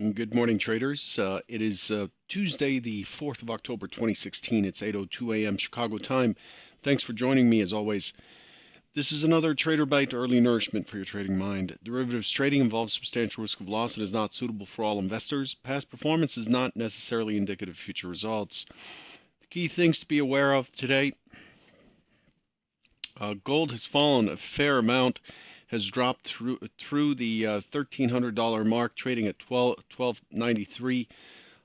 Good morning, traders. It is Tuesday, the 4th of October, 2016. It's 8:02 a.m. Chicago time. Thanks for joining me, as always. This is another Trader Bite early nourishment for your trading mind. Derivatives trading involves substantial risk of loss and is not suitable for all investors. Past performance is not necessarily indicative of future results. The key things to be aware of today: gold has fallen a fair amount, has dropped through the $1,300 mark, trading at 1293.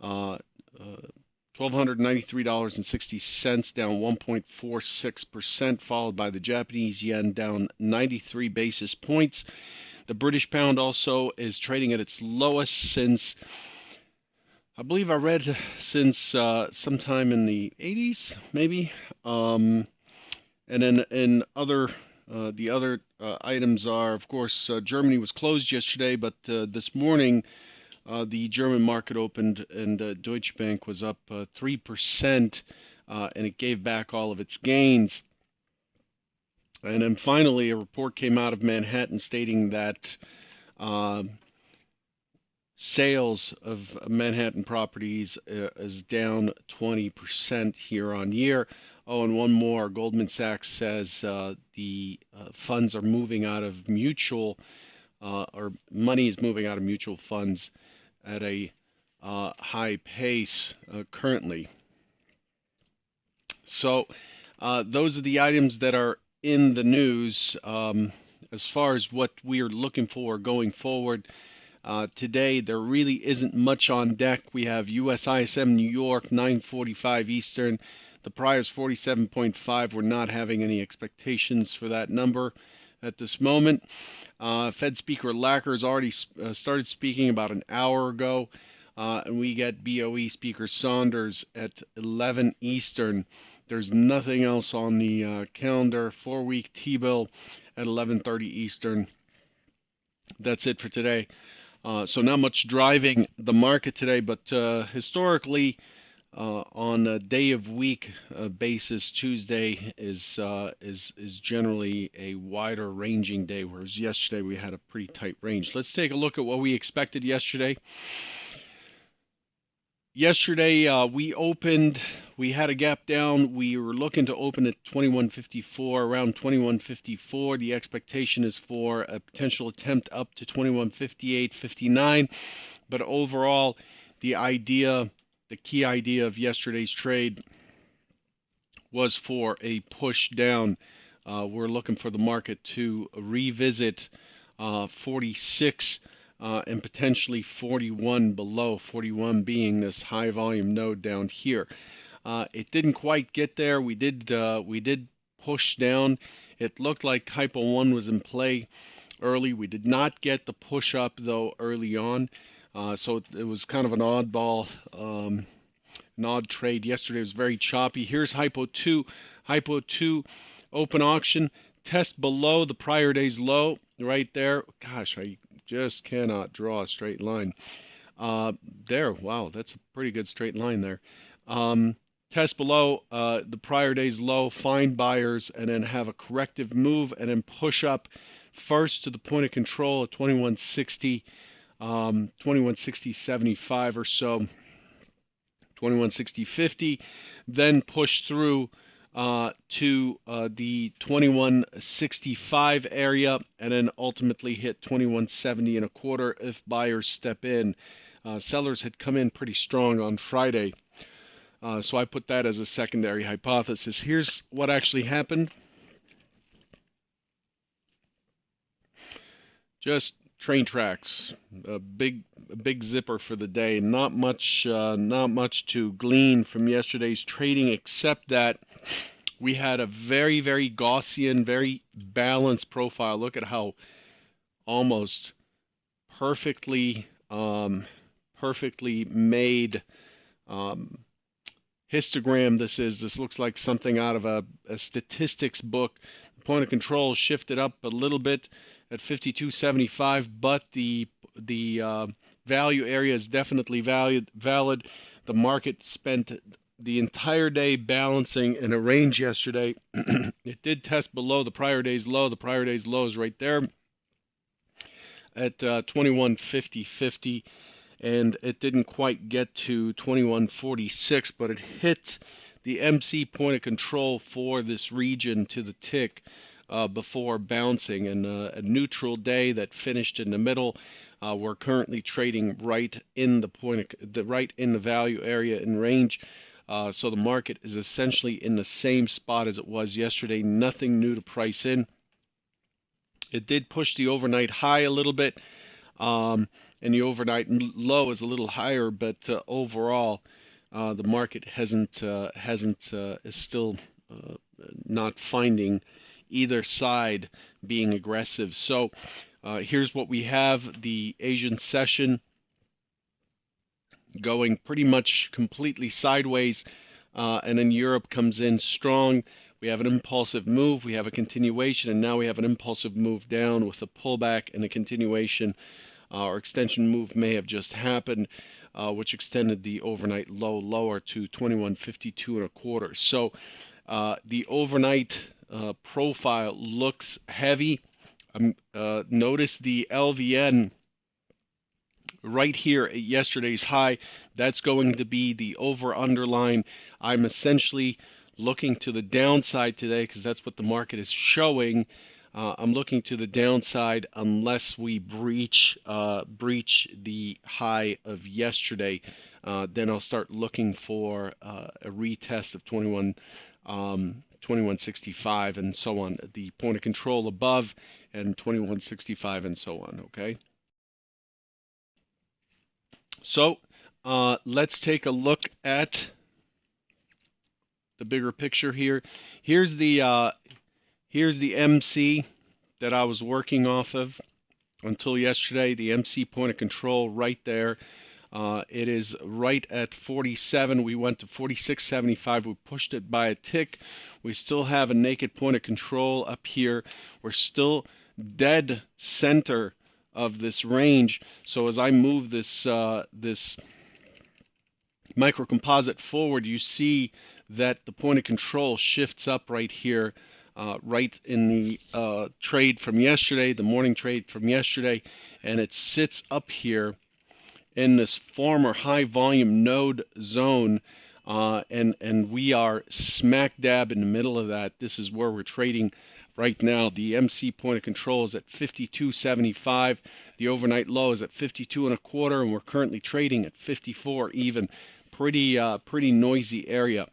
$1,293.60, down 1.46%, followed by the Japanese yen down 93 basis points. The British pound also is trading at its lowest since, I believe I read, since sometime in the 80s, maybe. And then the other items are, of course, Germany was closed yesterday, but this morning the German market opened and Deutsche Bank was up 3%, and it gave back all of its gains. And then finally, a report came out of Manhattan stating that sales of Manhattan properties is down 20% year on year. Oh, and one more. Goldman Sachs says the funds are moving out of or money is moving out of mutual funds at a high pace currently. So those are the items that are in the news. As far as what we are looking for going forward, today there really isn't much on deck. We have US ISM New York 9:45 Eastern. The prior is 47.5. We're not having any expectations for that number at this moment. Fed Speaker Lacker has already started speaking about an hour ago, and we get BOE Speaker Saunders at 11 Eastern. There's nothing else on the calendar. 4-week T-bill at 11:30 Eastern. That's it for today. So not much driving the market today, but historically, on a day of week basis, Tuesday is generally a wider ranging day, whereas yesterday we had a pretty tight range. Let's take a look at what we expected yesterday. Yesterday we had a gap down. We were looking to open at 2154, around 2154. The expectation is for a potential attempt up to 2158.59, but overall, the key idea of yesterday's trade was for a push down. We're looking for the market to revisit 46 and potentially 41 below, 41 being this high volume node down here. It didn't quite get there. We did push down. It looked like Hypo 1 was in play early. We did not get the push up though early on. So it was kind of an oddball, an odd trade. Yesterday was very choppy. Here's Hypo 2. Hypo 2 open auction. Test below the prior day's low right there. Gosh, I just cannot draw a straight line. There, wow, that's a pretty good straight line there. Test below the prior day's low, find buyers, and then have a corrective move, and then push up first to the point of control at 2160, 2160.75 or so, 2160.50, then push through to the 2165 area, and then ultimately hit 2170 and a quarter if buyers step in. Sellers had come in pretty strong on Friday, so I put that as a secondary hypothesis. Here's what actually happened. Just train tracks, a big zipper for the day. Not much to glean from yesterday's trading, except that we had a very, very Gaussian, very balanced profile. Look at how almost perfectly made histogram this is. This looks like something out of a statistics book. The point of control shifted up a little bit at 52.75, but the value area is definitely valid. The market spent the entire day balancing in a range yesterday. It did test below the prior day's low. The prior day's low is right there at 2150.50, and it didn't quite get to 2146, but it hit the MC point of control for this region to the tick before bouncing. And a neutral day that finished in the middle. We're currently trading right in right in the value area and range. So the market is essentially in the same spot as it was yesterday. Nothing new to price in. It did push the overnight high a little bit, and the overnight low is a little higher, but overall, the market is still uh, not finding either side being aggressive. So here's what we have: the Asian session going pretty much completely sideways, and then Europe comes in strong. We have an impulsive move, we have a continuation, and now we have an impulsive move down with a pullback and a continuation. Or extension move may have just happened, which extended the overnight low lower to 2152 and a quarter. So the overnight profile looks heavy. Notice the LVN right here at yesterday's high. That's going to be the over underline. I'm essentially looking to the downside today because that's what the market is showing. I'm looking to the downside unless we breach the high of yesterday. Then I'll start looking for a retest of 2165 and so on. The point of control above and 2165 and so on. Okay. So let's take a look at the bigger picture here. Here's the MC that I was working off of until yesterday. The MC point of control right there. It is right at 47. We went to 46.75. We pushed it by a tick. We still have a naked point of control up here. We're still dead center of this range. So as I move this microcomposite forward, you see that the point of control shifts up right here, right in the trade from yesterday, the morning trade from yesterday, and it sits up here in this former high volume node zone, and we are smack dab in the middle of that. This is where we're trading right now. The MC point of control is at 52.75. The overnight low is at 52 and a quarter, and we're currently trading at 54 even. Pretty noisy area.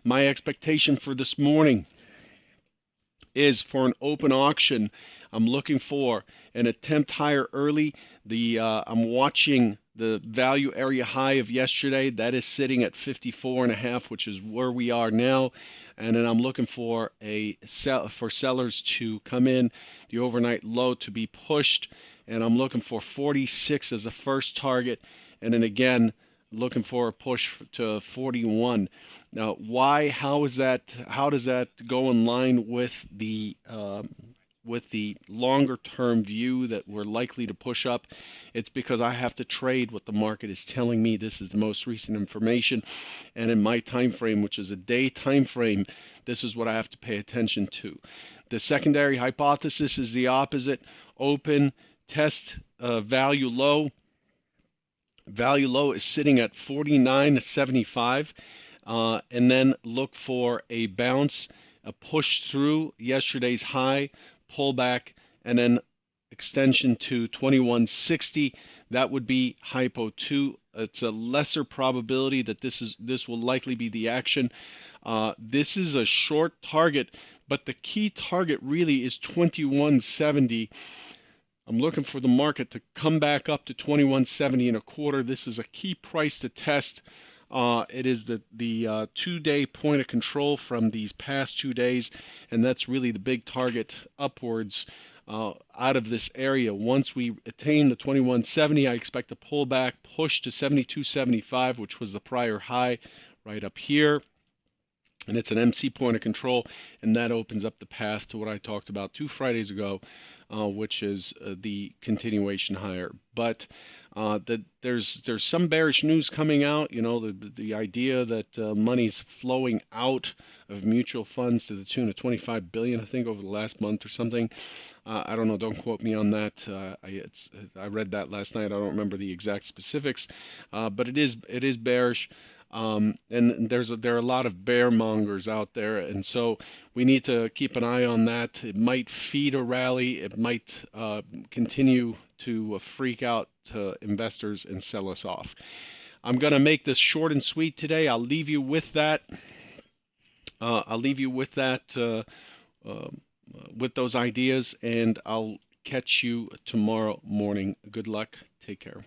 My expectation for this morning is for an open auction. I'm looking for an attempt higher early. I'm watching the value area high of yesterday. That is sitting at 54 and a half, which is where we are now. And then I'm looking for sellers to come in, the overnight low to be pushed, and I'm looking for 46 as a first target, and then again looking for a push to 41. Now, why? How is that? How does that go in line with the longer term view that we're likely to push up? It's because I have to trade what the market is telling me. This is the most recent information, and in my time frame, which is a day time frame, this is what I have to pay attention to. The secondary hypothesis is the opposite: open, test value low. Value low is sitting at 49.75, and then look for a bounce, a push through yesterday's high, pullback, and then extension to 2160. That would be hypo 2. It's a lesser probability that this will likely be the action. This is a short target, but the key target really is 2170. I'm looking for the market to come back up to 2170 and a quarter. This is a key price to test. It is the 2-day point of control from these past 2 days, and that's really the big target upwards out of this area. Once we attain the 2170, I expect a pullback, push to 72.75, which was the prior high right up here. and it's an MC point of control, and that opens up the path to what I talked about 2 Fridays ago, which is the continuation higher. But there's some bearish news coming out. You know, the idea that money's flowing out of mutual funds to the tune of 25 billion, I think, over the last month or something. I don't know. Don't quote me on that. I read that last night. I don't remember the exact specifics, but it is bearish. And there are a lot of bear mongers out there, and so we need to keep an eye on that. It might feed a rally. It might continue to freak out investors and sell us off. I'm going to make this short and sweet today. I'll leave you with that. I'll leave you with that. With those ideas, and I'll catch you tomorrow morning. Good luck. Take care.